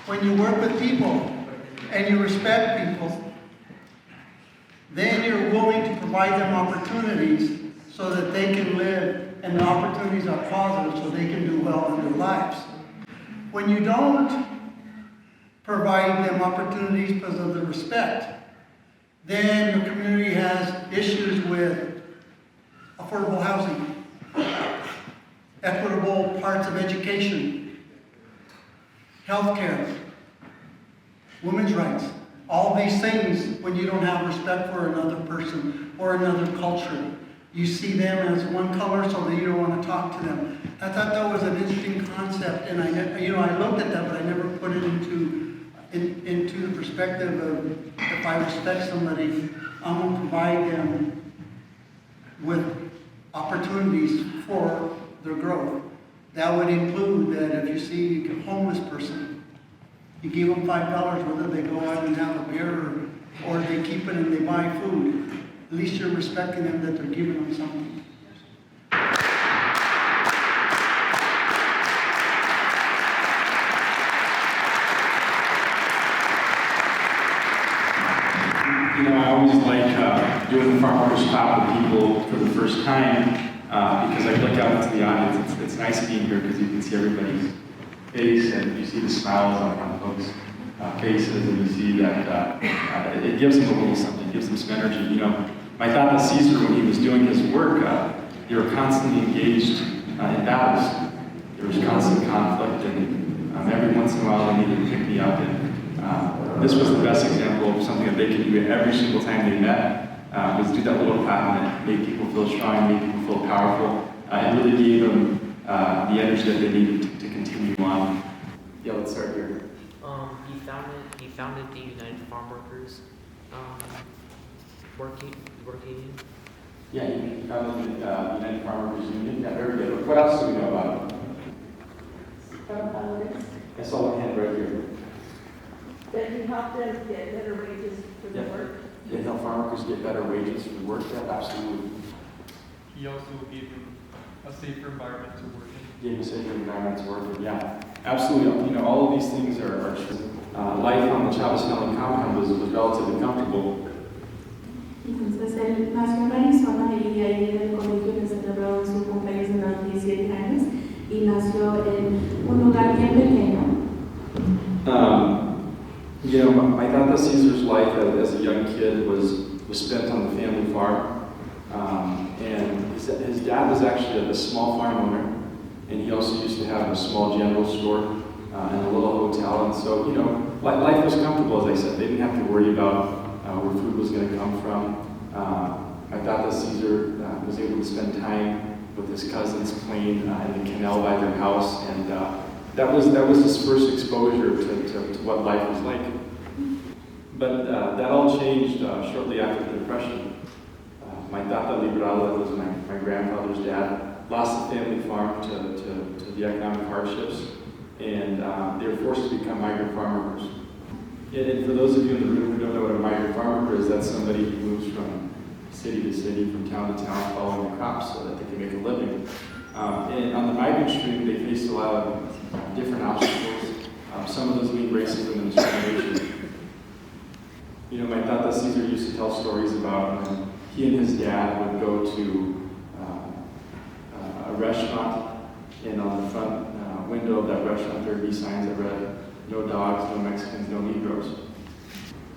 When you work with people and you respect people, then you're willing to provide them opportunities so that they can live, and the opportunities are positive so they can do well in their lives. When you don't provide them opportunities because of the respect, then the community has issues with affordable housing, equitable parts of education, healthcare, women's rights. All these things, when you don't have respect for another person or another culture, you see them as one color so that you don't want to talk to them. I thought that was an interesting concept, and I looked at that, but I never put it into the perspective of if I respect somebody, I'm going to provide them with opportunities for their growth. That would include that if you see a homeless person, you give them $5, whether they go out and have a beer or they keep it and they buy food. At least you're respecting them that they're giving them something. I always like doing the farmer's talk with people for the first time because I look out into the audience. It's nice being here because you can see everybody's face and you see the smiles on folks' faces, and you see that it gives them a little something, it gives them some energy. My thought that Cesar, when he was doing his work, they were constantly engaged in battles. There was constant conflict, and every once in a while they needed to pick me up. And this was the best example of something that they could do every single time they met, was do that little clap, and it made people feel strong, made people feel powerful, and really gave them the energy that they needed to continue on. Yeah, let's start here. He founded the United Farm Workers working union. Yeah, he founded the United Farm Workers Union. Yeah, very good. What else do we know about him? I saw one hand right here. That he helped them get better wages for their work. Yeah, help farm workers get better wages for work. Yeah, absolutely. He also gave them a safer environment to work in. Gave a safer environment to work in. Yeah, absolutely. All of these things are true. Life on the Chavez family compound was relatively comfortable. Entonces él nació en Arizona y ahí en el colegio le celebraron su cumpleaños de los 17 años y nació en un lugar bien pequeño. My thought that Cesar's life as a young kid was spent on the family farm. And his dad was actually a small farm owner, and he also used to have a small general store and a little hotel. And so, life was comfortable, as I said. They didn't have to worry about where food was going to come from. I thought that Cesar was able to spend time with his cousins playing in the canal by their house, and that was his first exposure to what life was like. But that all changed shortly after the Depression. My tata Liberal, that was my grandfather's dad, lost the family farm to the economic hardships, and they were forced to become migrant farm workers. And for those of you in the room who don't know what a migrant farm worker is, that's somebody who moves from city to city, from town to town, following the crops so that they can make a living. And on the migrant stream, they faced a lot of different obstacles. Some of those being racism and discrimination. My tata Cesar used to tell stories about when he and his dad would go to a restaurant, and on the front window of that restaurant there would be signs that read, "No dogs, no Mexicans, no Negroes."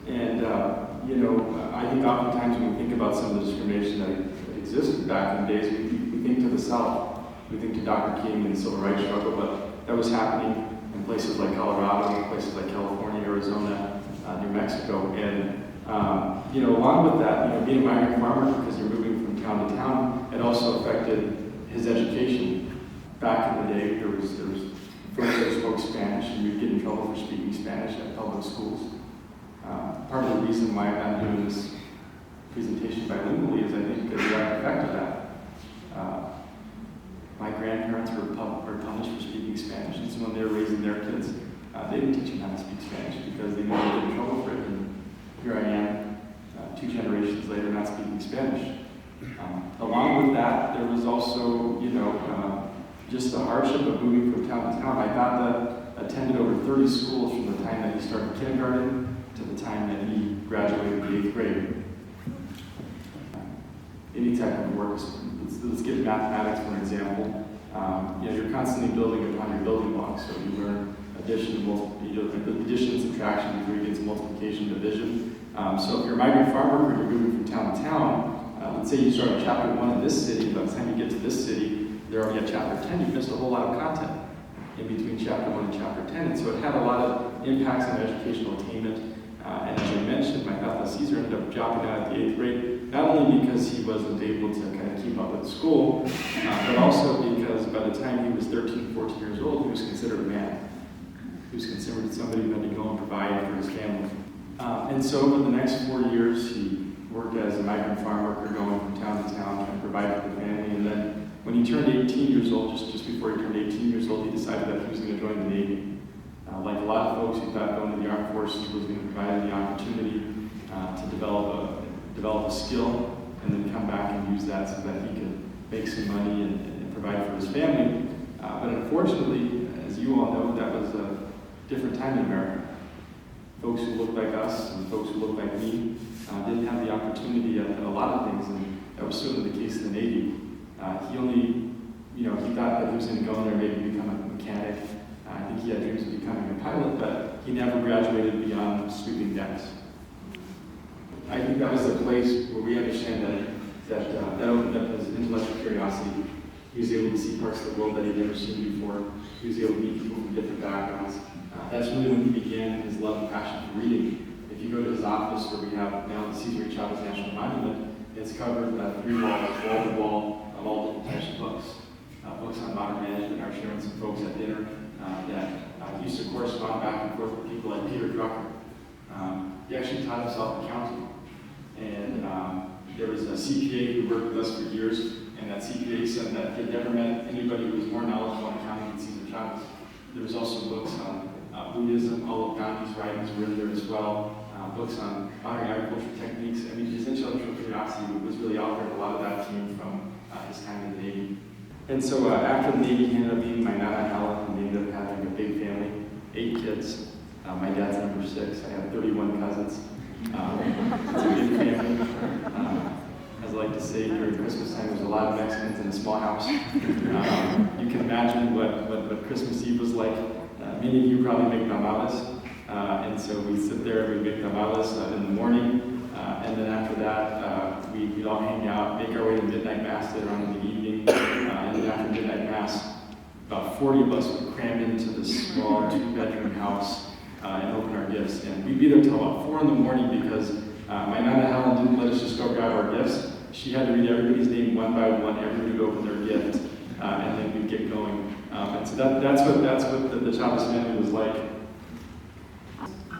And, I think oftentimes when we think about some of the discrimination that existed back in the days, we think to the South. We think to Dr. King and the Civil Rights struggle, but that was happening in places like Colorado, in places like California, Arizona, New Mexico. And, along with that, being a migrant farmer, because you're moving from town to town, it also affected his education. Back in the day, there was folks that spoke Spanish, and you'd get in trouble for speaking Spanish at public schools. Part of the reason why I'm not doing this presentation bilingually is I think the direct effect of that. My grandparents were punished for speaking Spanish, and so when they were raising their kids, they didn't teach them how to speak Spanish because they knew they'd get in trouble for it. And here I am, 2 generations later, not speaking Spanish. Along with that, there was also, just the hardship of moving from town to town. My tata attended over 30 schools from the time that he started kindergarten to the time that he graduated the 8th grade. Any type of work, let's get mathematics for an example. You're constantly building upon your building blocks, so you learn addition, addition and subtraction before you get to multiplication and division. So if you're a migrant farm worker, you're moving from town to town. Let's say you start on chapter 1 in this city, by the time you get to this city, they're already at chapter 10, you've missed a whole lot of content in between chapter 1 and chapter 10. And so it had a lot of impacts on educational attainment. And as I mentioned, my father Cesar ended up dropping out at the 8th grade, not only because he wasn't able to kind of keep up with school, but also because by the time he was 13, 14 years old, he was considered a man. He was considered somebody who had to go and provide for his family. And so over the next 4 years, he worked as a migrant farm worker, going from town to town, trying to provide for the family. And then when he turned 18 years old, just before he turned 18 years old, he decided that he was going to join the Navy. Like a lot of folks, he thought going to the armed forces was going to provide him the opportunity to develop a skill and then come back and use that so that he could make some money and provide for his family. But unfortunately, as you all know, that was a different time in America. Folks who looked like us and folks who looked like me didn't have the opportunity at a lot of things, and that was certainly the case in the Navy. He only, he thought that he was going to go in there and maybe become a mechanic. I think he had dreams of becoming a pilot, but he never graduated beyond sweeping decks. I think that was the place where we understand that opened up his intellectual curiosity. He was able to see parts of the world that he'd never seen before. He was able to meet people from different backgrounds. That's really when he began his love and passion for reading. If you go to his office, where we have now the Perez-Chavez National Monument, it's covered 3 walls, wall to wall, of all different types of books. Books on modern management. I was sharing some folks at dinner that he used to correspond back and forth with people like Peter Drucker. He actually taught himself accounting. And there was a CPA who worked with us for years, and that CPA said that he had never met anybody who was more knowledgeable on accounting than Cesar Chavez. There was also books on Buddhism. All of Gandhi's writings were in there as well. Books on modern agricultural techniques. I mean, his intellectual curiosity was really out there, and a lot of that came from his time in the Navy. And so after the Navy, he ended up meeting my Nana Helen, and they ended up having a big family, 8 kids. My dad's number 6. I have 31 cousins. It's a big family. As I like to say, during Christmas time, there's a lot of Mexicans in a small house. You can imagine what Christmas Eve was like. Many of you probably make tamales. And so we sit there, we make tamales in the morning, and then after that, we'd all hang out, make our way to midnight mass later on in the evening, and then after midnight mass, about 40 of us would cram into this small 2-bedroom house and open our gifts. And we'd be there till about 4 in the morning because my Nana Helen didn't let us just go grab our gifts. She had to read everybody's name one by one, everybody would open their gift, and then we'd get going. And so that's what the Chavez family was like.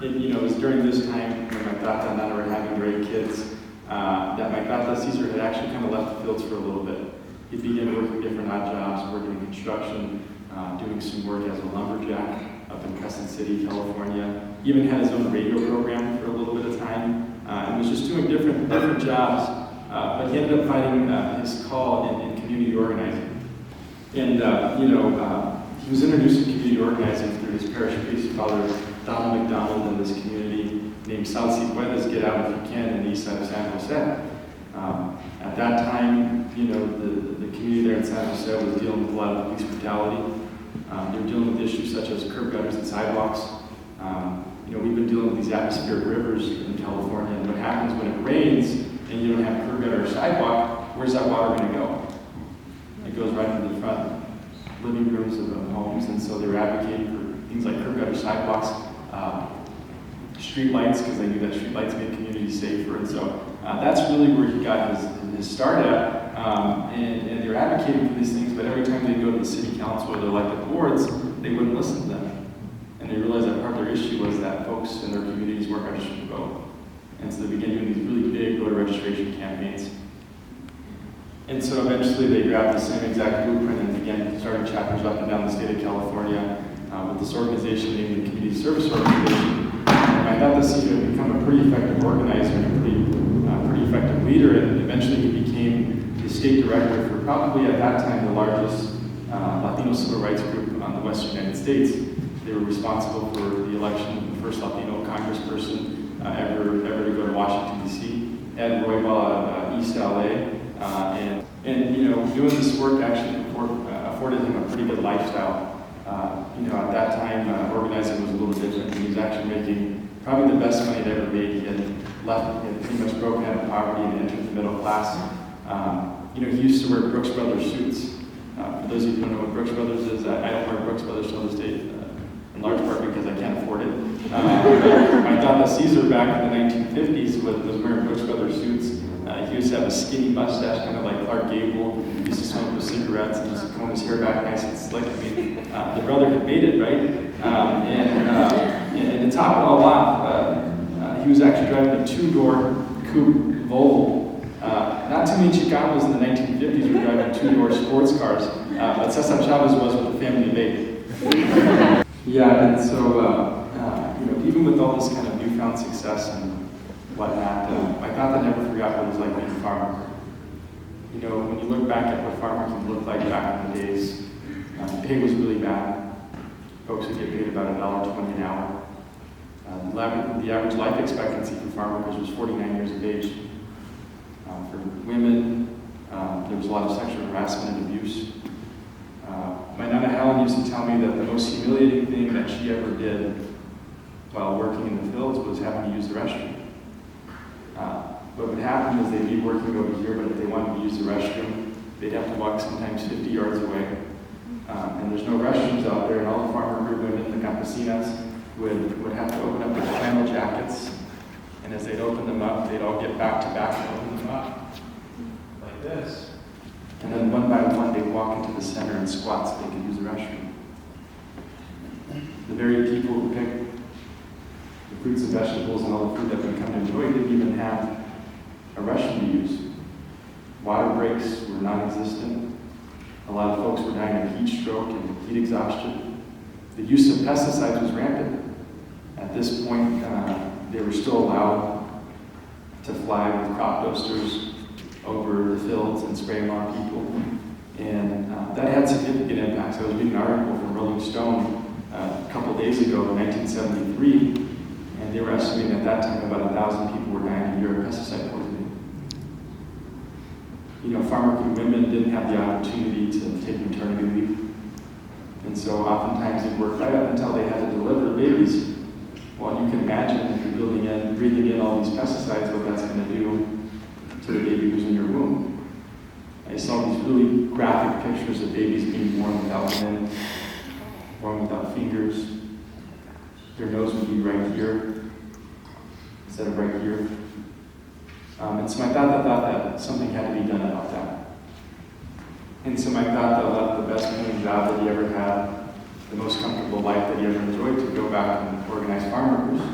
It was during this time when my Tata and Nana were having great kids that my Tata Cesar had actually kind of left the fields for a little bit. He began working different odd jobs, working in construction, doing some work as a lumberjack up in Crescent City, California. He even had his own radio program for a little bit of time, and was just doing different jobs. But he ended up finding his call in community organizing. And he was introduced to community organizing through his parish priest, Father Donald McDonald, in this community named South Si Puedes, Get Out If You Can, in the east side of San Jose. At that time, the community there in San Jose was dealing with a lot of police brutality. They were dealing with issues such as curb gutters and sidewalks. We've been dealing with these atmospheric rivers in California, and what happens when it rains and you don't have curb gutter or sidewalk, where's that water going to go? It goes right into the front living rooms of homes, and so they were advocating for things like curb gutter sidewalks, street lights, because they knew that street lights made communities safer, and so that's really where he got his start at, and they were advocating for these things, but every time they go to the city council or their elected boards, they wouldn't listen to them, and they realized that part of their issue was that folks in their communities weren't registered to vote, and so they began doing these really big voter registration campaigns. And so eventually they grabbed the same exact blueprint and began starting chapters up and down the state of California with this organization named the Community Service Organization. And I thought this Cesar had become a pretty effective organizer and a pretty effective leader, and eventually he became the state director for probably at that time the largest Latino civil rights group on the Western United States. They They were responsible for the election of the first Latino congressperson ever to go to Washington, D.C. Ed Roybal, East LA. And you know, doing this work actually afforded him a pretty good lifestyle. You know, at that time, organizing was a little different. He was actually making probably the best money he'd ever made. He had pretty much broken out of poverty and entered the middle class. You know, he used to wear Brooks Brothers suits. For those of you who don't know what Brooks Brothers is, I don't wear Brooks Brothers till this day, in large part because I can't afford it. I thought that Cesar back in the 1950s was wearing Brooks Brothers suits. He used to have a skinny mustache, kind of like Clark Gable. He used to smoke with cigarettes and used to comb his hair back nice and slick. I mean, the brother had made it, right? And to top it all off, he was actually driving a two-door coupe Volvo. Not too many Chicanos in the 1950s were driving two-door sports cars, but Cesar Chavez was with the family made. Yeah, and so, you know, even with all this kind of newfound success and whatnot, I thought I never forgot what it was like being a farmer. You know, when you look back at what farming looked like back in the days, pay was really bad. Folks would get paid about $1.20 an hour. The average life expectancy for farm workers was 49 years of age. For women, there was a lot of sexual harassment and abuse. My Nana Helen used to tell me that the most humiliating thing that she ever did while working in the fields was having to use the restroom. What would happen is they'd be working over here, but if they wanted to use the restroom, they'd have to walk sometimes 50 yards away. And there's no restrooms out there, and all the farm worker women, the campesinas, would have to open up their flannel jackets, and as they'd open them up, they'd all get back to back and open them up, like this. And then one by one, they'd walk into the center and squat so they could use the restroom. The very people who picked the fruits and vegetables and all the food that we come to enjoy didn't even have a restroom to use. Water breaks were non-existent. A lot of folks were dying of heat stroke and heat exhaustion. The use of pesticides was rampant. At this point, they were still allowed to fly with crop dusters over the fields and spray them on people. And that had significant impacts. I was reading an article from Rolling Stone a couple days ago in 1973, and they were estimating at that time about 1,000 people were dying a year of pesticide poisoning. You know, farm working women didn't have the opportunity to take maternity leave. And so oftentimes they worked right up until they had to deliver babies. Well, you can imagine if you're breathing in all these pesticides, what that's going to do to the baby who's in your womb. I saw these really graphic pictures of babies being born without limbs, born without fingers. Their nose would be right here instead of right here. And so my dad thought that something had to be done about that. And so my dad left the best paying job that he ever had, the most comfortable life that he ever enjoyed, to go back and organize farm workers.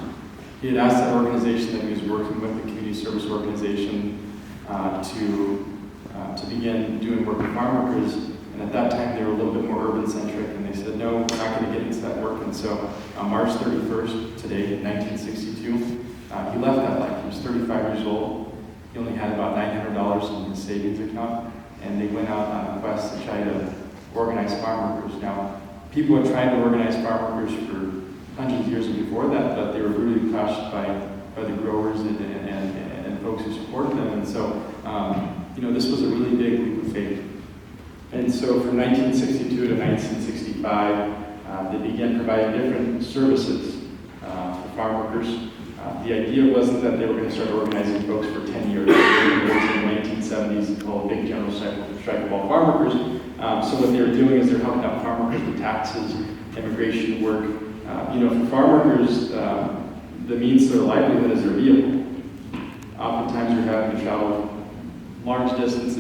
He had asked that organization that he was working with, the community service organization, to begin doing work with farm workers. And at that time, they were a little bit more urban-centric, and they said, no, we're not going to get into that work. And so on March 31st, today, 1962, he left that life. He was 35 years old. He only had about $900 in his savings account, and they went out on a quest to try to organize farm workers. Now, people had tried to organize farm workers for hundreds of years before that, but they were really crushed by the growers and folks who supported them. And so, you know, this was a really big leap of faith. And so from 1962 to 1965, they began providing different services for farm workers. The idea wasn't that they were going to start organizing folks for 10 years. In the 1970s, called Big General Strike of all farm workers. So what they were doing is they're helping out farm workers with taxes, immigration work. You know, for farm workers, the means to their livelihood is their vehicle. Oftentimes you're having to travel long distances,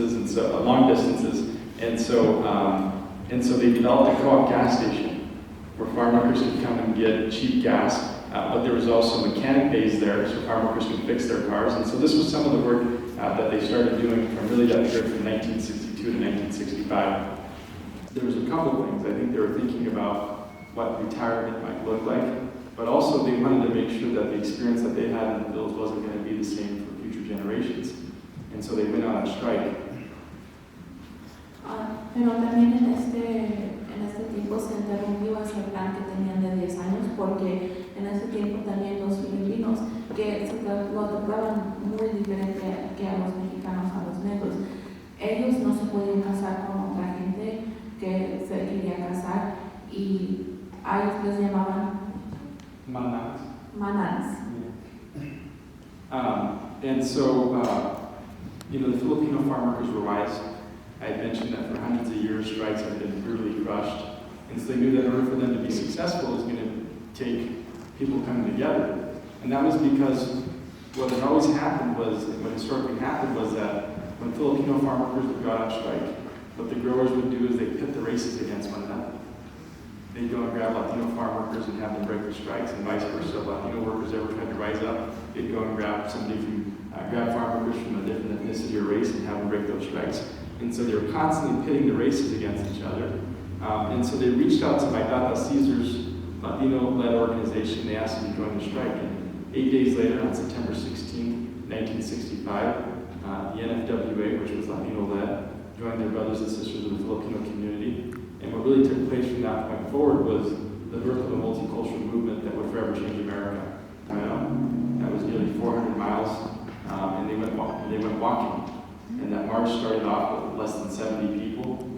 and so they developed a co-op gas station where farm workers could come and get cheap gas. But there was also mechanic bays there, so farm workers could fix their cars. And so this was some of the work that they started doing from really that period from 1962 to 1965. There was a couple of things. I think they were thinking about what retirement might look like, but also they wanted to make sure that the experience that they had in the fields wasn't going to be the same for future generations. And so they went on a strike. Pero también en este tiempo se interrumpió ese plan que tenían de de 10 años, porque en ese tiempo también los filipinos que lo trataban muy diferente que a los mexicanos, a los negros. Ellos no se podían casar con otra gente que se quería casar y a ellos les llamaban Mananas. mananas. And so, the Filipino farm workers were wise. I had mentioned that for hundreds of years, strikes have been brutally crushed. And so they knew that in order for them to be successful, it was going to take people coming together. And that was because what had always happened was, what historically happened was that when Filipino farm workers would go out on strike, what the growers would do is they'd pit the races against one another. They'd go and grab Latino farm workers and have them break the strikes, and vice versa. If Latino workers ever tried to rise up, they'd go and grab somebody grab farm workers from a different ethnicity or race and have them break those strikes. And so they were constantly pitting the races against each other. And so they reached out to my Tata Cesar's Latino-led organization. They asked him to join the strike. And 8 days later, on September 16, 1965, the NFWA, which was Latino-led, joined their brothers and sisters of the Filipino community. And what really took place from that point forward was the birth of a multicultural movement that would forever change America. That was nearly 400 miles, and they went walking. And that march started off with less than 70 people.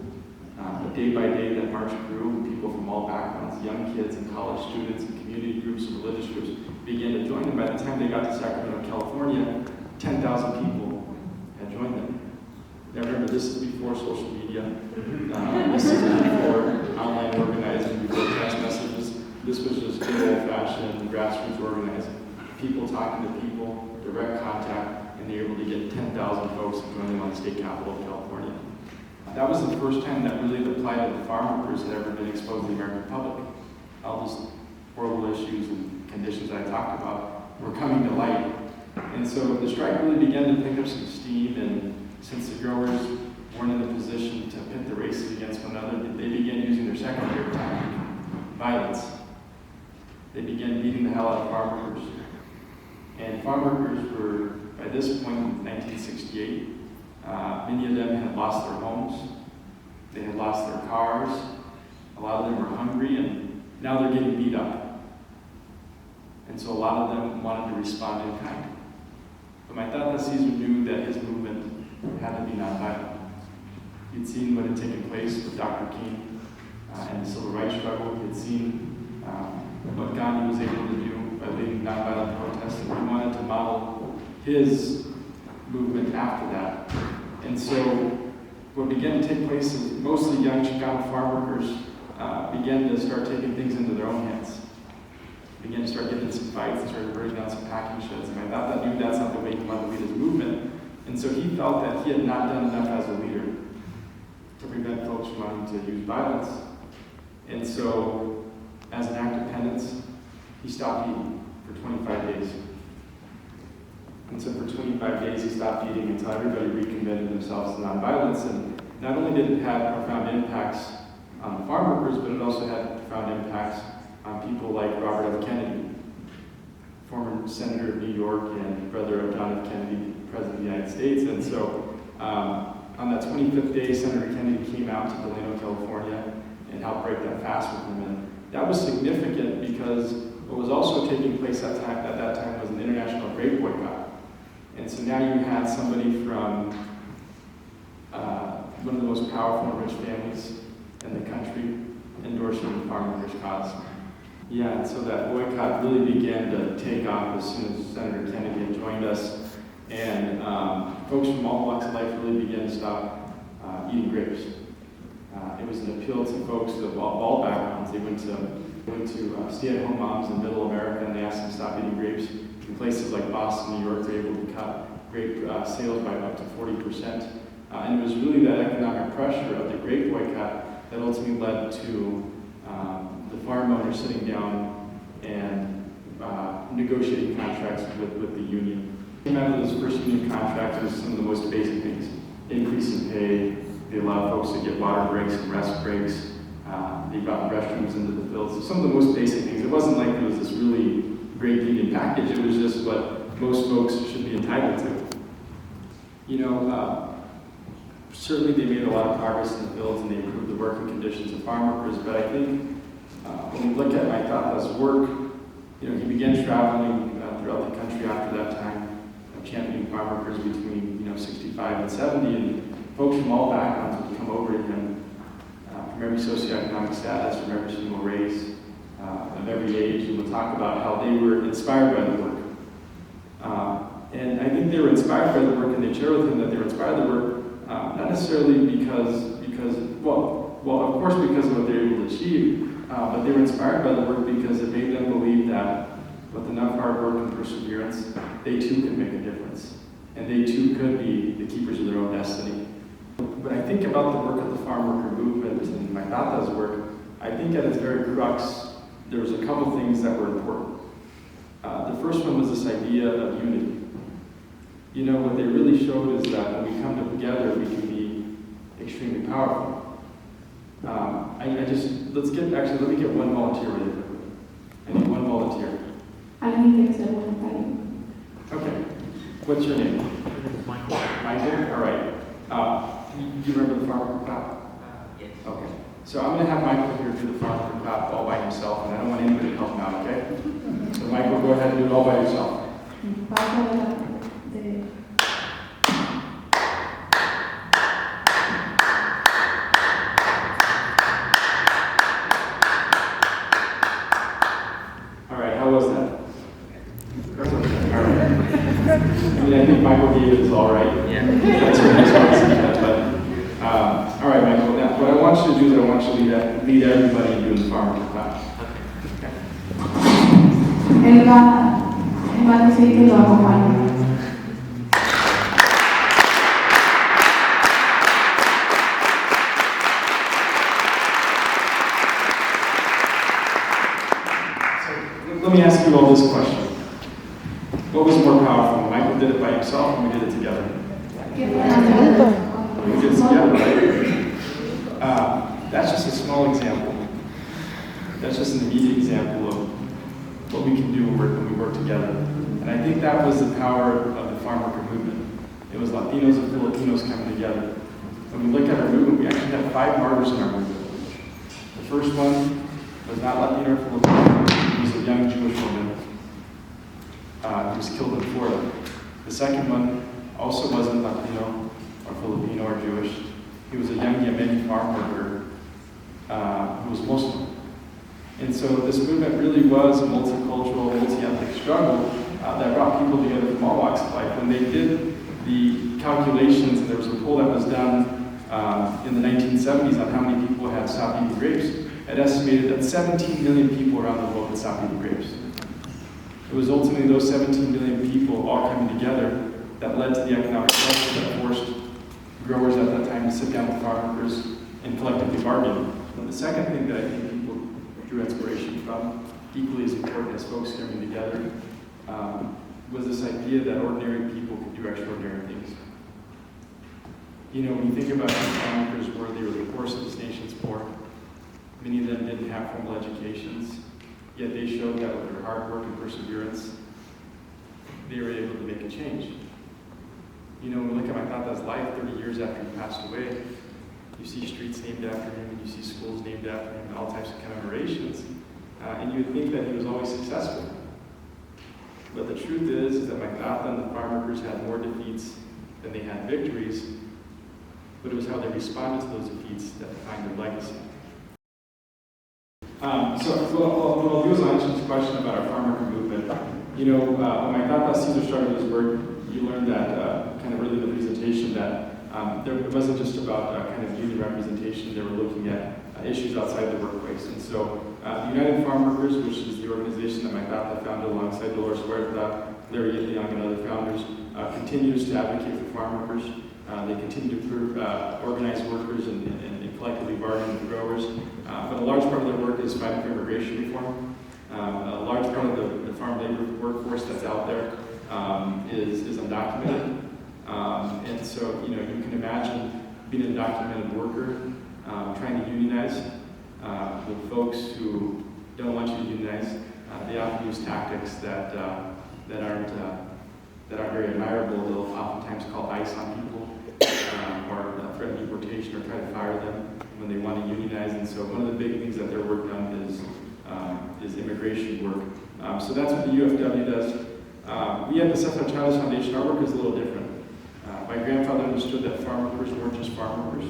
But day by day, that march grew, and people from all backgrounds, young kids and college students and community groups and religious groups began to join them. By the time they got to Sacramento, California, 10,000 people had joined them. Now remember, this is before social media. This is before online organizing, before text messages. This was just good old-fashioned grassroots organizing. People talking to people, direct contact, and they were able to get 10,000 folks to join them on the state capitol of California. That was the first time that really the plight of the farm workers had ever been exposed to the American public. All those horrible issues and conditions that I talked about were coming to light. And so the strike really began to pick up some steam, and since the growers weren't in a position to pit the races against one another, they began using their second favorite tactic, violence. They began beating the hell out of farm workers. And farm workers were, by this point in 1968, many of them had lost their homes, they had lost their cars, a lot of them were hungry, and now they're getting beat up. And so a lot of them wanted to respond in kind. But my Tata Cesar knew that his movement had to be nonviolent. He'd seen what had taken place with Dr. King and the civil rights struggle. He had seen what Gandhi was able to do by leading nonviolent protests, and he wanted to model his movement after that. And so what began to take place is mostly young Chicano farm workers began to start taking things into their own hands. Began to start getting in some fights and started burning down some packing sheds. And I thought that knew that's not the way he wanted to lead his movement. And so he felt that he had not done enough as a leader to prevent folks from wanting to use violence. And so, as an act of penance, he stopped eating for 25 days. And so for 25 days he stopped eating until everybody recommitted themselves to nonviolence. And not only did it have profound impacts on the farm workers, but it also had profound impacts on people like Robert F. Kennedy, former senator of New York and brother of John F. Kennedy, President of the United States. And so on that 25th day, Senator Kennedy came out to Delano, California, and helped break that fast with him. And that was significant because what was also taking place at that time was an international grape boycott. And so now you had somebody from one of the most powerful and rich families in the country endorsing the farm workers' cause. Yeah, and so that boycott really began to take off as soon as Senator Kennedy had joined us. And folks from all walks of life really began to stop eating grapes. It was an appeal to folks of all backgrounds. They went to stay-at-home moms in middle America, and they asked them to stop eating grapes. In places like Boston, New York, they were able to cut grape sales by up to 40%. And it was really that economic pressure of the grape boycott that ultimately led to the farm owners sitting down and negotiating contracts with the union. Came out of those first union contracts was some of the most basic things. Increase in pay, they allowed folks to get water breaks and rest breaks. They brought restrooms into the fields. So some of the most basic things. It wasn't like there was this really great union package. It was just what most folks should be entitled to. You know, certainly they made a lot of progress in the fields and they improved the working conditions of farm workers, but I think When we look at my Tata's work, he began traveling throughout the country after that time, championing farm workers between 65 and 70, and folks from all backgrounds would come over to him, from every socioeconomic status, from every single race, of every age, and would talk about how they were inspired by the work. And I think they were inspired by the work, and they shared with him that they were inspired by the work, not necessarily because of course because of what they were able to achieve, but they were inspired by the work because it made them believe that with enough hard work and perseverance, they too could make a difference. And they too could be the keepers of their own destiny. When I think about the work of the farm worker movement and my Tata's work, I think at its very crux, there was a couple things that were important. The first one was this idea of unity. What they really showed is that when we come together, we can be extremely powerful. Let me get one volunteer really quickly. I need one volunteer. Alguien quiere ser voluntario. Okay. What's your name? Michael. Michael? All right. Do you remember the farm worker clap? Yes. Okay. So I'm going to have Michael here do the farm worker clap all by himself, and I don't want anybody to help him out, okay? So Michael, go ahead and do it all by yourself. All right, how was that? All right. I think Michael gave it his all right. Yeah. That's your response, but all right, Michael. Now, what I want you to do is I want you to lead everybody in doing the farm worker clap. Okay. Él va a decir que lo acompaña. Let me ask you all this question. What was more powerful? Michael did it by himself and we did it together? We did it together, right? That's just a small example. That's just an immediate example of what we can do when we work together. And I think that was the power of the farm worker movement. It was Latinos and Filipinos coming together. When we look at our movement, we actually have 5 martyrs in our movement. The first one was not Latino or Filipino. He was a young Jewish woman who was killed in Florida. The second one also wasn't Latino or Filipino or Jewish. He was a young Yemeni farm worker who was Muslim. And so this movement really was a multicultural, multi-ethnic struggle that brought people together from all walks of life. When they did the calculations, and there was a poll that was done in the 1970s on how many people had stopped eating grapes, it estimated that 17 million people around the world had stopped eating grapes. It was ultimately those 17 million people all coming together that led to the economic crisis that forced growers at that time to sit down with farm workers and collectively bargain. And the second thing that I think people drew inspiration from, equally as important as folks coming together, was this idea that ordinary people could do extraordinary things. When you think about these farm workers were they were the poorest of this nation's poor, many of them didn't have formal educations, yet they showed that with their hard work and perseverance, they were able to make a change. When we look at my Tata's life 30 years after he passed away, you see streets named after him, and you see schools named after him, and all types of commemorations. And you would think that he was always successful. But the truth is that my Tata and the farm workers had more defeats than they had victories, but it was how they responded to those defeats that defined their legacy. So what I'll do is I'll answer this question about our farm worker movement. When my Tata Cesar started his work, you learned that kind of early in the presentation that it wasn't just about kind of union representation. They were looking at issues outside the workplace. And so the United Farm Workers, which is the organization that my Tata founded alongside Dolores Huerta, Larry Young, and other founders, continues to advocate for farm workers. They continue to organize workers and collectively bargain with growers. But a large part of their work is fighting for immigration reform. A large part of the farm labor workforce that's out there is undocumented. And so, you can imagine being an undocumented worker, trying to unionize with folks who don't want you to unionize. They often use tactics that aren't very admirable. They'll oftentimes call ICE on people, or threaten deportation, or try to fire them. when they want to unionize. And so one of the big things that they're working on is immigration work. So that's what the UFW does. We at the Perez-Chavez Foundation, our work is a little different. My grandfather understood that farm workers weren't just farm workers,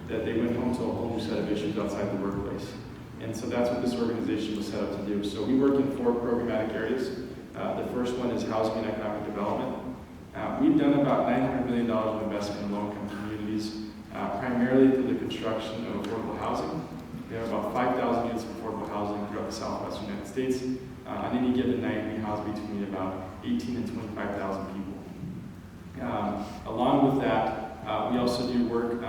that they went home to a whole new set of issues outside the workplace. And so that's what this organization was set up to do. So we work in 4 programmatic areas. The first one is housing and economic development. We've done about $900 million of investment in low-income communities, primarily through the construction of affordable housing. We have about 5,000 units of affordable housing throughout the southwestern United States. On any given night, we house between about 18 and 25,000 people. Along with that, we also do work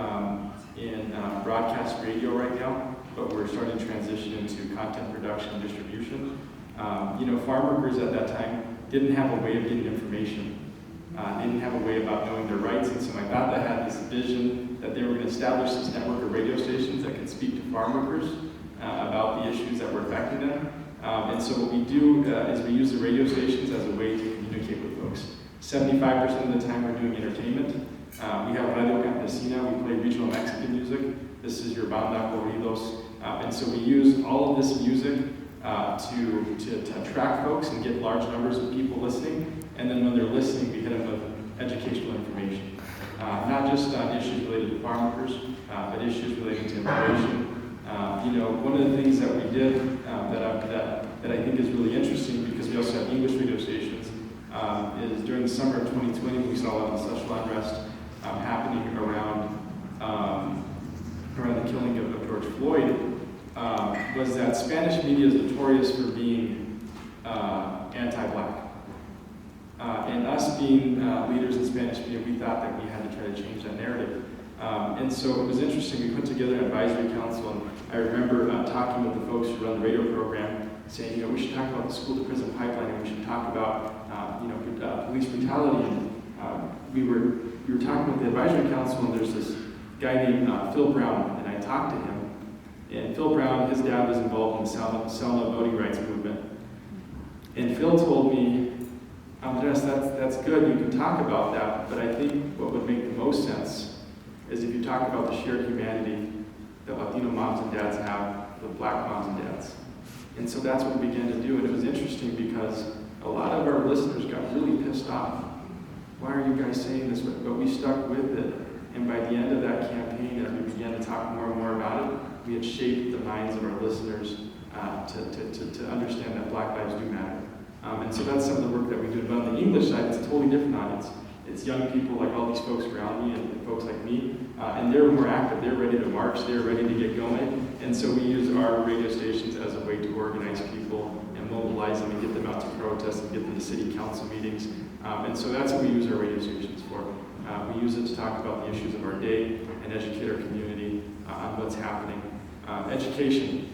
in broadcast radio right now, but we're starting to transition into content production and distribution. Farm workers at that time didn't have a way of getting information. They didn't have a way about knowing their rights, and so my dad had this vision that they were going to establish this network of radio stations that could speak to farm workers about the issues that were affecting them. And so what we do is we use the radio stations as a way to communicate with folks. 75% of the time we're doing entertainment. We have Radio Campesina, we play regional Mexican music. This is your banda corridos. And so we use all of this music to attract folks and get large numbers of people listening. And then when they're listening, we hit them with educational information. Not just on issues related to farm workers, but issues related to immigration. One of the things that we did that I think is really interesting, because we also have English radio stations, is during the summer of 2020, we saw a lot of social unrest happening around the killing of George Floyd, was that Spanish media is notorious for being anti-Black. And us being leaders in Spanish media, we thought that we had to try to change that narrative. And so it was interesting. We put together an advisory council, and I remember talking with the folks who run the radio program, saying, we should talk about the school-to-prison pipeline, and we should talk about, police brutality. And we were talking with the advisory council, and there's this guy named Phil Brown, and I talked to him. And Phil Brown, his dad was involved in the Selma voting rights movement. And Phil told me, Andres, that's good, you can talk about that, but I think what would make the most sense is if you talk about the shared humanity that Latino moms and dads have with Black moms and dads. And so that's what we began to do, and it was interesting because a lot of our listeners got really pissed off. Why are you guys saying this? But we stuck with it, and by the end of that campaign, as we began to talk more and more about it, we had shaped the minds of our listeners to understand that Black lives do matter. And so that's some of the work that we do. But on the English side, it's a totally different audience. It's young people like all these folks around me and folks like me, and they're more active. They're ready to march. They're ready to get going. And so we use our radio stations as a way to organize people and mobilize them and get them out to protest and get them to city council meetings. And so that's what we use our radio stations for. We use it to talk about the issues of our day and educate our community on what's happening. Education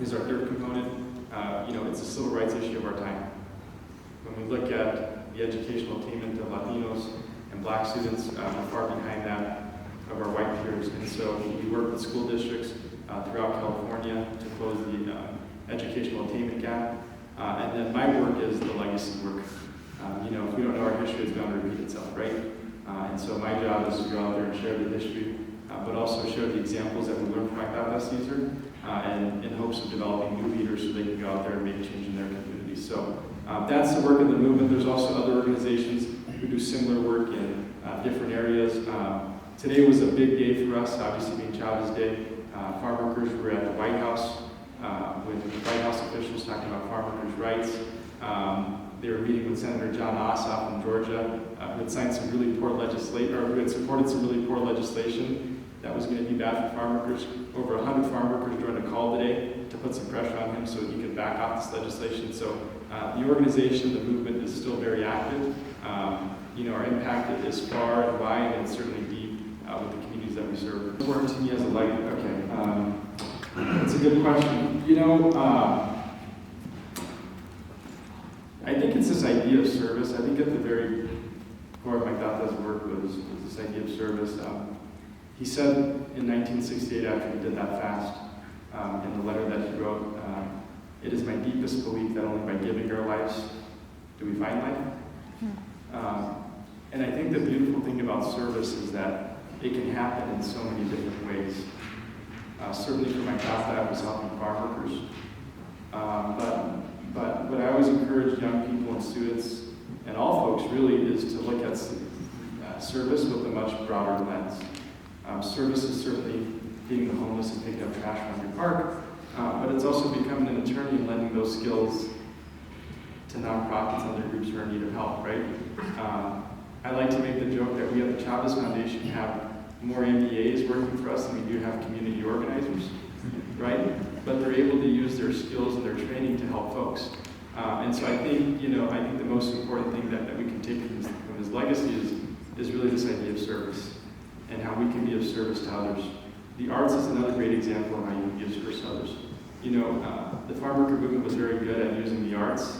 is our third component. It's a civil rights issue of our time. When we look at the educational attainment of Latinos and Black students, we're far behind that of our white peers. And so we work with school districts throughout California to close the educational attainment gap. And then my work is the legacy work. If we don't know our history, it's bound to repeat itself, right? And so my job is to go out there and share the history, but also share the examples that we learned from my Tata Cesar, and in hopes of developing new leaders so they can go out there and make change in their communities. So that's the work of the movement. There's also other organizations who do similar work in different areas. Today was a big day for us, obviously being Chavez Day. Farm workers were at the White House with White House officials talking about farm workers' rights. They were meeting with Senator John Ossoff from Georgia, who had signed some really poor legislation, or who had supported some really poor legislation that was going to be bad for farm workers. Over 100 farm workers joined a call today to put some pressure on him so that he could back off this legislation. So the organization, the movement is still very active. Our impact is far and wide and certainly deep with the communities that we serve. Important to me as a light. Okay, that's a good question. I think it's this idea of service. I think at the very core of my Tata's work was this idea of service. He said in 1968, after he did that fast, in the letter that he wrote, it is my deepest belief that only by giving our lives do we find life. And I think the beautiful thing about service is that it can happen in so many different ways. Certainly for my class, I was helping farm workers. But what I always encourage young people and students, and all folks really, is to look at service with a much broader lens. Service is certainly feeding the homeless and picking up trash around your park, but it's also becoming an attorney and lending those skills to nonprofits and other groups who are in need of help, right? I like to make the joke that we at the Chavez Foundation have more MBAs working for us than we do have community organizers, right? But they're able to use their skills and their training to help folks. And so I think, I think the most important thing that we can take from his legacy is really this idea of service and how we can be of service to others. The arts is another great example of how you can be of service to others. The farm worker movement was very good at using the arts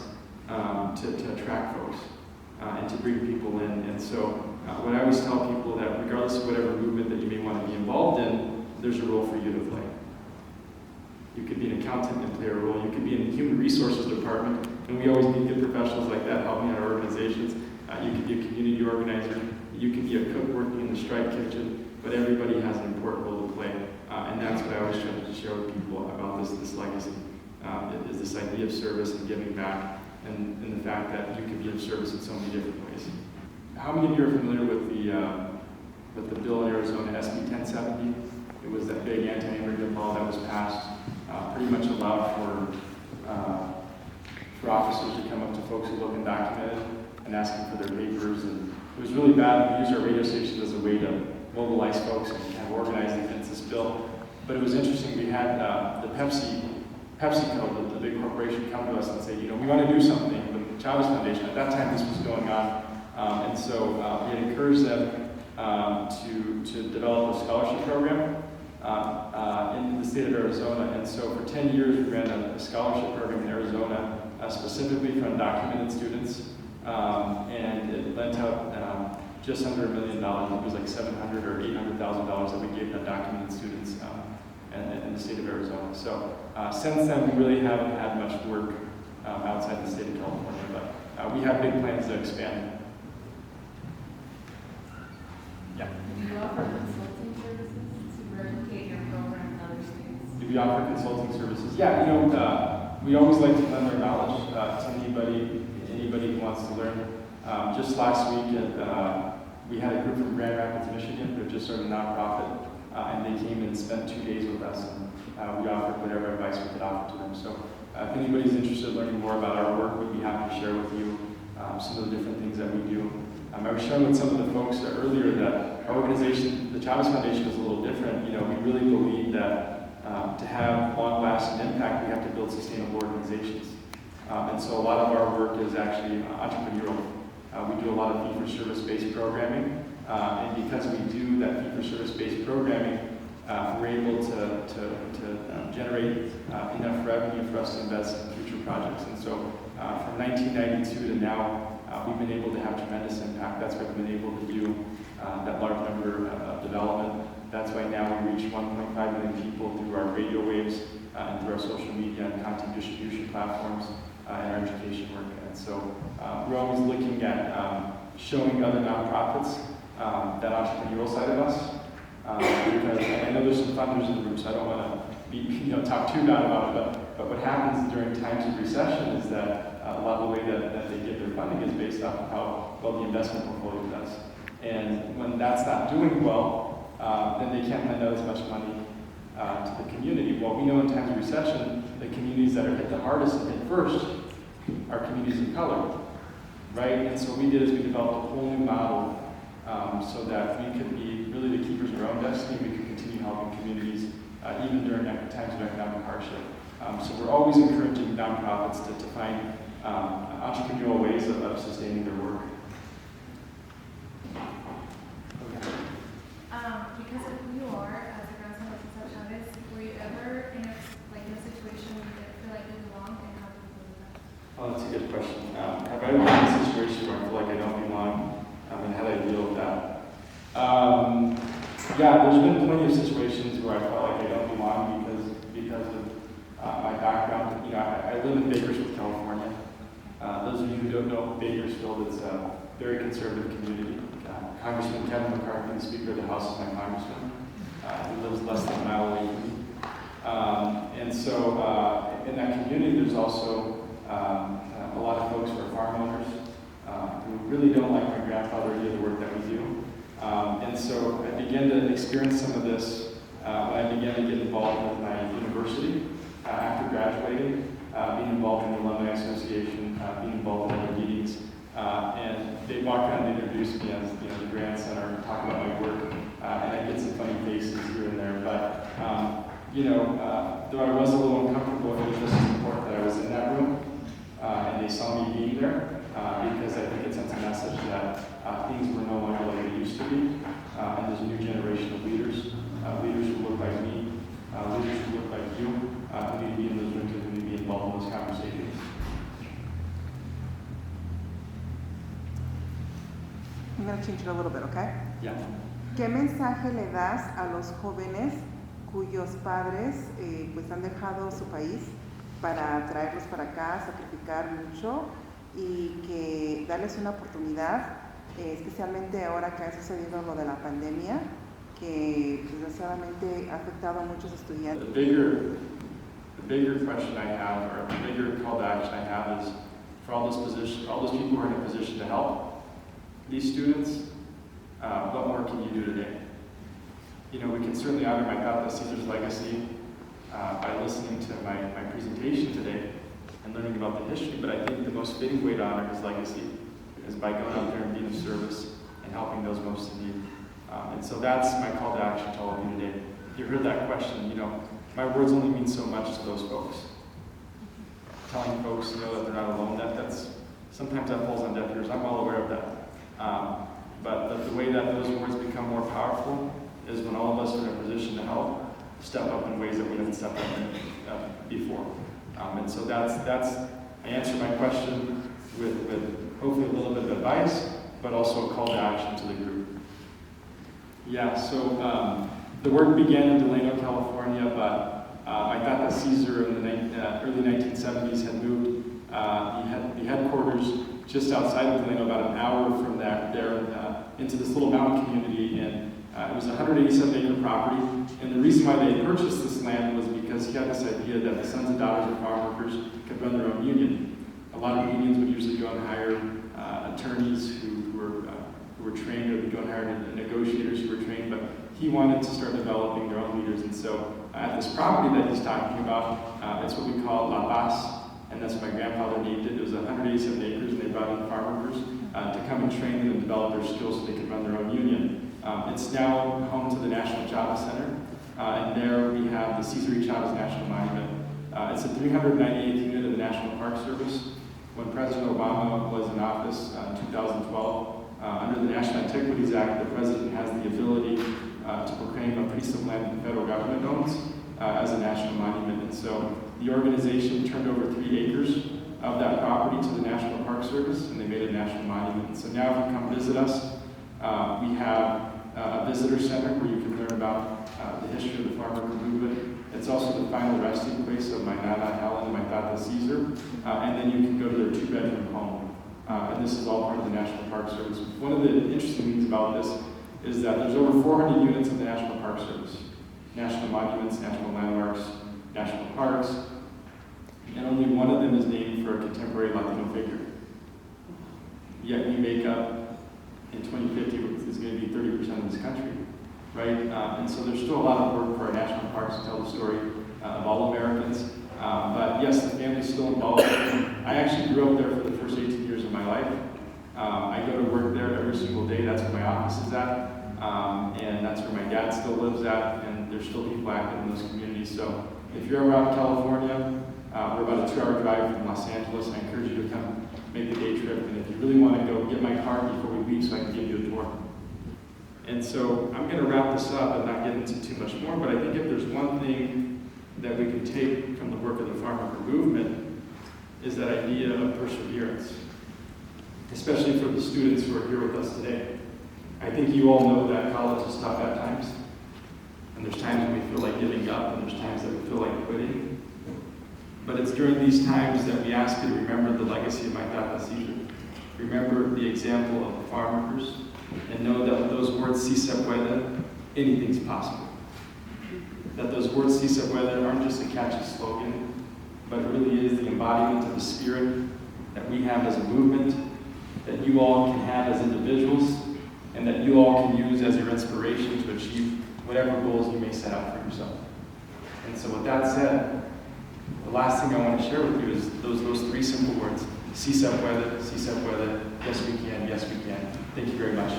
to attract folks and to bring people in. And so what I always tell people that regardless of whatever movement that you may want to be involved in, there's a role for you to play. You could be an accountant and play a role. You could be in the human resources department, and we always need good professionals like that helping out our organizations. You could be a community organizer. You could be a cook working in the strike kitchen, but everybody has an important role to play. And that's what I always try to share with people about this legacy, is this idea of service and giving back, and the fact that you can be of service in so many different ways. How many of you are familiar with the bill in Arizona, SB 1070? It was that big anti-immigrant law that was passed, pretty much allowed for officers to come up to folks who look undocumented and ask them for their papers. And it was really bad. We used our radio stations as a way to mobilize folks and kind of organize against this bill. But it was interesting. We had the PepsiCo, the big corporation, come to us and say, we want to do something with the Chavez Foundation. At that time, this was going on. And so we had encouraged them to develop a scholarship program in the state of Arizona. And so for 10 years, we ran a scholarship program in Arizona, specifically for undocumented students. And it lent out just under $1 million. It was like $700,000 or $800,000 that we gave to undocumented students in the state of Arizona. So since then, we really haven't had much work outside the state of California, but we have big plans to expand. Yeah. Do you offer consulting services to replicate your program in other states? Do we offer consulting services? Yeah, we always like to lend our knowledge to anybody who wants to learn. Just last week, we had a group from Grand Rapids, Michigan, who just started a nonprofit, and they came and spent 2 days with us, and we offered whatever advice we could offer to them. So if anybody's interested in learning more about our work, we'd be happy to share with you some of the different things that we do. I was sharing with some of the folks earlier that our organization, the Chavez Foundation, is a little different. We really believe that to have long-lasting impact, we have to build sustainable organizations. And so a lot of our work is actually entrepreneurial. We do a lot of fee-for-service-based programming, and because we do that fee-for-service-based programming, we're able to generate enough revenue for us to invest in future projects. And so from 1992 to now, we've been able to have tremendous impact. That's why we've been able to do that large number of development. That's why now we reach 1.5 million people through our radio waves and through our social media and content distribution platforms and our education work. And so we're always looking at showing other nonprofits that entrepreneurial side of us. Because I know there's some funders in the room, so I don't want to talk too bad about it. But what happens during times of recession is that a lot of the way that they get their funding is based off of how well the investment portfolio does. And when that's not doing well, then they can't lend out as much money to the community. Well, we know in times of recession, the communities that are hit the hardest and hit first are communities of color, right? And so what we did is we developed a whole new model so that we could be really the keepers of our own destiny. We could continue helping communities even during times of economic hardship. So we're always encouraging nonprofits to find entrepreneurial ways of sustaining their work. Okay. Because of who you are as a grandson of Cesar, were you ever in a situation where you feel like you belong, and how do you deal with that? Oh, that's a good question. Have I ever been in a situation where I feel like I don't belong? And how do I deal with that? Yeah, there's been plenty of situations where I felt like I don't belong because of my background. I live in Bakersfield, California. Those of you who don't know Bakersfield, it's a very conservative community. Congressman Kevin McCarthy, the Speaker of the House, is my congressman. He lives less than a mile away from me. And so in that community, there's also a lot of folks who are farm owners who really don't like my grandfather or the work that we do. And so I began to experience some of this when I began to get involved with my university after graduating, being involved in the Alumni Association, being involved in other meetings. And they walk around and introduce me as the grandson or talk about my work. And I get some funny faces here and there. But, though I was a little uncomfortable, it was just as important that I was in that room. And they saw me being there because I think it sends a message that things were no longer like they used to be. And there's a new generation of leaders, leaders who look like me, leaders who look like you, who need to be in those rooms and who need to be involved in those conversations. I'm going to change it a little bit, okay? Yeah. ¿Qué mensaje le das a los jóvenes cuyos padres pues han dejado su país para traerlos para acá, sacrificar mucho y que darles una oportunidad, especialmente ahora que ha sucedido lo de la pandemia, que desgraciadamente ha afectado a muchos estudiantes? The bigger question I have, or the bigger call to action I have, is for all those people who are in a position to help these students, what more can you do today? We can certainly honor my thought that Cesar's legacy by listening to my presentation today and learning about the history, but I think the most fitting way to honor his legacy is by going out there and being of service and helping those most in need. And so that's my call to action to all of you today. If you heard that question, my words only mean so much to those folks. Telling folks, that they're not alone, that's sometimes that falls on deaf ears. I'm well aware of that. But the way that those words become more powerful is when all of us are in a position to help step up in ways that we haven't stepped up in before. And so that's I answer my question with hopefully a little bit of advice, but also a call to action to the group. Yeah, so the work began in Delano, California, but I thought that Cesar in the early 1970s had moved the headquarters just outside of Delano, about an hour from there into this little mountain community, and it was a 187-acre property. And the reason why they purchased this land was because he had this idea that the sons and daughters of farm workers could run their own union. A lot of unions would usually go and hire attorneys who were trained, or they'd go and hire negotiators who were trained, but he wanted to start developing their own leaders. And so at this property that he's talking about, it's what we call La Paz, and that's what my grandfather named it. It was 187 acres, and they brought in farm workers to come and train them and develop their skills so they could run their own union. It's now home to the National Chavez Center, and there we have the Cesar-Chavez National Monument. It's a 398th unit of the National Park Service. When President Obama was in office in 2012, under the National Antiquities Act, the president has the ability to proclaim a piece of land that the federal government owns as a national monument. And so the organization turned over 3 acres of that property to the National Park Service, and they made it a national monument. And so now if you come visit us, we have a visitor center where you can learn about the history of the farm worker movement. It's also the final resting place of my Nana Helen and my Tata Cesar. And then you can go to their 2-bedroom home. And this is all part of the National Park Service. One of the interesting things about this is that there's over 400 units of the National Park Service. National monuments, national landmarks, national parks, and only one of them is named for a contemporary Latino figure. Yet we make up, in 2050, it's going to be 30% of this country, right? And so there's still a lot of work for our national parks to tell the story of all Americans. But yes, the family's still involved. I actually grew up there for the first 18 years of my life. I go to work there every single day. That's where my office is at. And that's where my dad still lives at. And there's still people active in those communities. So if you're ever out in California, we're about a 2-hour drive from Los Angeles. I encourage you to come make the day trip. And if you really want to go, get my card before we leave so I can give you a tour. And so I'm going to wrap this up and not get into too much more, but I think if there's one thing that we can take from the work of the farm worker movement is that idea of perseverance, especially for the students who are here with us today. I think you all know that college is tough at times, and there's times when we feel like giving up, and there's times that we feel like quitting. But it's during these times that we ask you to remember the legacy of my Tata Cesar. Remember the example of the farm workers, and know that with those words, si se puede, anything's possible. that those words "Si se puede" aren't just a catchy slogan, but it really is the embodiment of the spirit that we have as a movement, that you all can have as individuals, and that you all can use as your inspiration to achieve whatever goals you may set out for yourself. And so with that said, the last thing I want to share with you is those three simple words: Si se puede, yes we can, yes we can. Thank you very much.